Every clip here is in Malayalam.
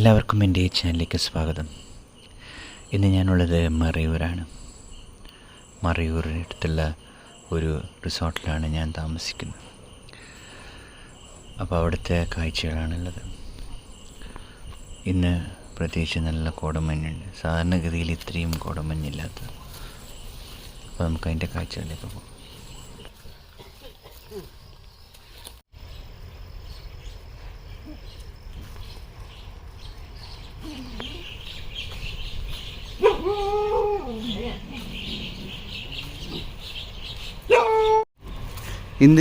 എല്ലാവർക്കും എൻ്റെ ഈ ചാനലിലേക്ക് സ്വാഗതം. ഇന്ന് ഞാനുള്ളത് മറയൂരാണ്. മറയൂരിനടുത്തുള്ള ഒരു റിസോർട്ടിലാണ് ഞാൻ താമസിക്കുന്നത്. അപ്പോൾ അവിടുത്തെ കാഴ്ചകളാണുള്ളത്. ഇന്ന് പ്രത്യേകിച്ച് നല്ല കോടമഞ്ഞുണ്ട്. സാധാരണഗതിയിൽ ഇത്രയും കോടമഞ്ഞില്ലാത്തത്. അപ്പോൾ നമുക്ക് അതിൻ്റെ കാഴ്ചകളിലേക്ക് പോകാം.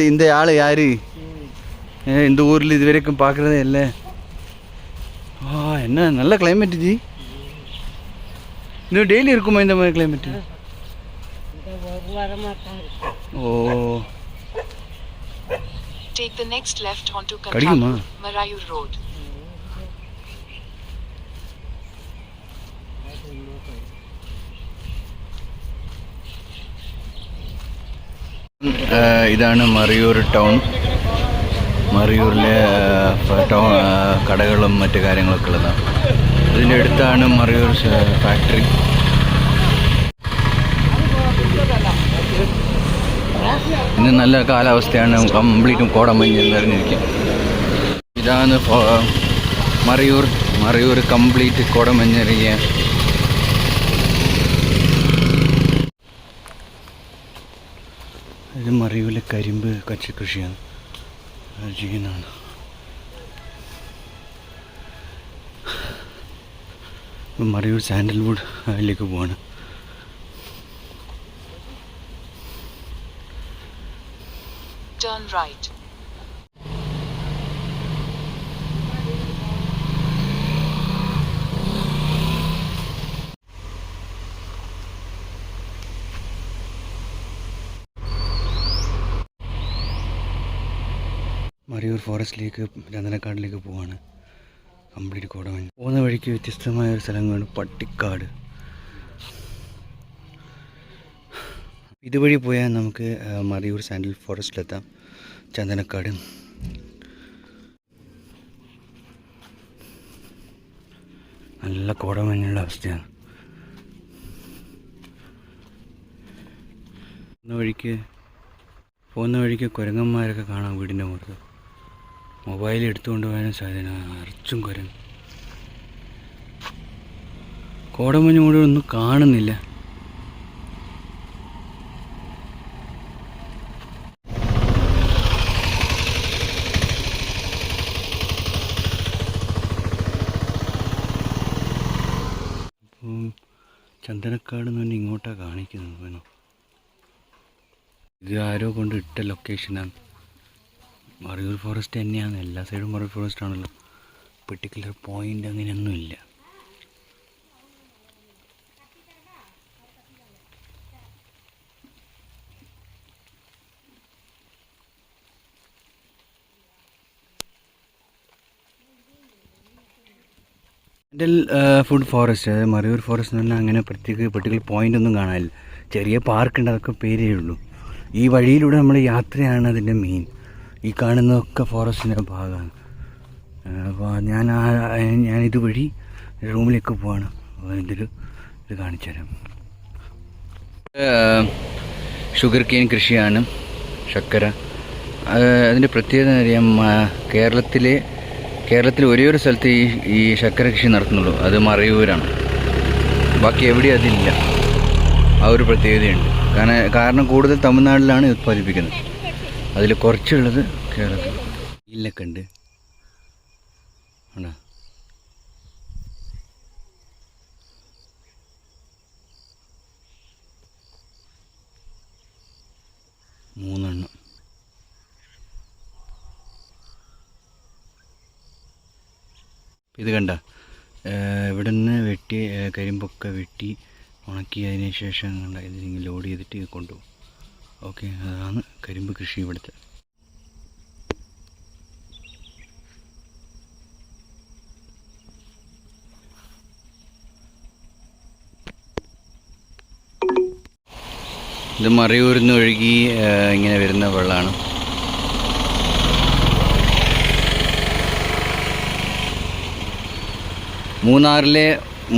இந்த ஆள் யாரு? இந்த ஊரில் இது வரைக்கும் பார்க்குறதே இல்லை. என்ன நல்ல கிளைமேட் ஜி. இன்னும் டெய்லி இருக்குமா இந்த மாதிரி கிளைமேட்டு? ஓ, Take the next left onto கிடைக்குமா? Marayur Road. ഇതാണ് മറയൂർ ടൗൺ. മറയൂരിലെ ടൗൺ കടകളും മറ്റു കാര്യങ്ങളൊക്കെ ഉള്ളതാണ്. ഇതിൻ്റെ അടുത്താണ് മറയൂർ ഫാക്ടറി. ഇന്ന് നല്ല കാലാവസ്ഥയാണ്. കംപ്ലീറ്റും കോടമഞ്ഞ് നിറഞ്ഞിരിക്കും. ഇതാണ് മറയൂർ കംപ്ലീറ്റ് കോടമഞ്ഞിരിക്കുക. ഇത് മറയൂരിലെ കരിമ്പ് കൃഷിയാണ് ചെയ്യുന്നതാണ്. മറയൂർ സാൻഡൽവുഡ് അതിലേക്ക് പോവാണ്. Turn right. മറയൂർ ഫോറസ്റ്റിലേക്ക് ചന്ദനക്കാടിലേക്ക് പോവാണ്. കംപ്ലീറ്റ് കോടമഞ്ഞ്. പോകുന്ന വഴിക്ക് വ്യത്യസ്തമായ ഒരു സ്ഥലങ്ങളാണ്. പട്ടിക്കാട്. ഇതുവഴി പോയാൽ നമുക്ക് മറയൂർ സാൻഡൽ ഫോറസ്റ്റിലെത്താം. ചന്ദനക്കാട് നല്ല കോടമഞ്ഞുള്ള അവസ്ഥയാണ്. പോകുന്ന വഴിക്ക് കുരങ്ങന്മാരൊക്കെ കാണാം. വീടിൻ്റെ മുറിൽ മൊബൈൽ എടുത്തുകൊണ്ട് പോകാനും സാധ്യത. അറച്ചും കുരങ്ങ്. കോടമഞ്ഞ് കൂടെ ഒന്നും കാണുന്നില്ല. അപ്പം ചന്ദനക്കാട് എന്ന് പറഞ്ഞാൽ ഇങ്ങോട്ടാണ് കാണിക്കുന്നത്. ഇത് ആരോ കൊണ്ട് ഇട്ട ലൊക്കേഷനാണ്. മറയൂർ ഫോറസ്റ്റ് തന്നെയാണ്. എല്ലാ സൈഡും മറയൂർ ഫോറസ്റ്റ് ആണല്ലോ. പെർട്ടിക്കുലർ പോയിൻ്റ് അങ്ങനെയൊന്നുമില്ല. സാൻഡൽ ഫുഡ് ഫോറസ്റ്റ്, അതായത് മറയൂർ ഫോറസ്റ്റ് എന്ന് പറഞ്ഞാൽ അങ്ങനെ പെർട്ടിക്കുലർ പോയിൻ്റ് ഒന്നും കാണാനില്ല. ചെറിയ പാർക്കുണ്ട്, അതൊക്കെ പേരേ ഉള്ളൂ. ഈ വഴിയിലൂടെ നമ്മൾ യാത്രയാണ് അതിൻ്റെ മെയിൻ. ഈ കാണുന്നതൊക്കെ ഫോറസ്റ്റിൻ്റെ ഭാഗമാണ്. അപ്പോൾ ഞാനിതുവഴി റൂമിലേക്ക് പോവാണ്. ഇത് കാണിച്ചു തരാം. ഷുഗർ കെയിൻ കൃഷിയാണ്, ശർക്കര. അതിൻ്റെ പ്രത്യേകത അറിയാം. കേരളത്തിൽ ഒരേ ഒരു സ്ഥലത്ത് ഈ ശർക്കര കൃഷി നടത്തുന്നുള്ളൂ. അത് മറയൂരാണ്. ബാക്കി എവിടെയും അതില്ല. ആ ഒരു പ്രത്യേകതയുണ്ട്. കാരണം കൂടുതൽ തമിഴ്നാട്ടിലാണ് ഉത്പാദിപ്പിക്കുന്നത്. അതിൽ കുറച്ചുള്ളത് കേരളത്തിൽ. ഇല്ലൊക്കെ ഉണ്ട്. ആണോ? മൂന്നെണ്ണം. ഇത് കണ്ട, ഇവിടെ നിന്ന് വെട്ടി കരിമ്പൊക്കെ വെട്ടി ഉണക്കി അതിന് ശേഷം കണ്ട ഇതിങ്ങനെ ലോഡ് ചെയ്തിട്ട് കൊണ്ടുപോകും. ഓക്കെ, അതാണ് കരിമ്പ് കൃഷി ഇവിടുത്തെ. ഇത് മറയൂരിൽ നിന്ന് ഒഴുകി ഇങ്ങനെ വരുന്ന വെള്ളമാണ്. മൂന്നാറിലെ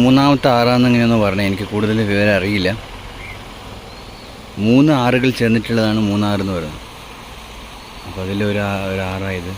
മൂന്നാമത്തെ ആറാന്ന് ഇങ്ങനെയൊന്നും പറഞ്ഞത്, എനിക്ക് കൂടുതൽ വിവരം അറിയില്ല. 3 ആറുകൾ ചേർന്നിട്ടുള്ളതാണ് മൂന്നാർ എന്ന് പറയുന്നത്. അപ്പോൾ അതിലൊരു ആറായത്.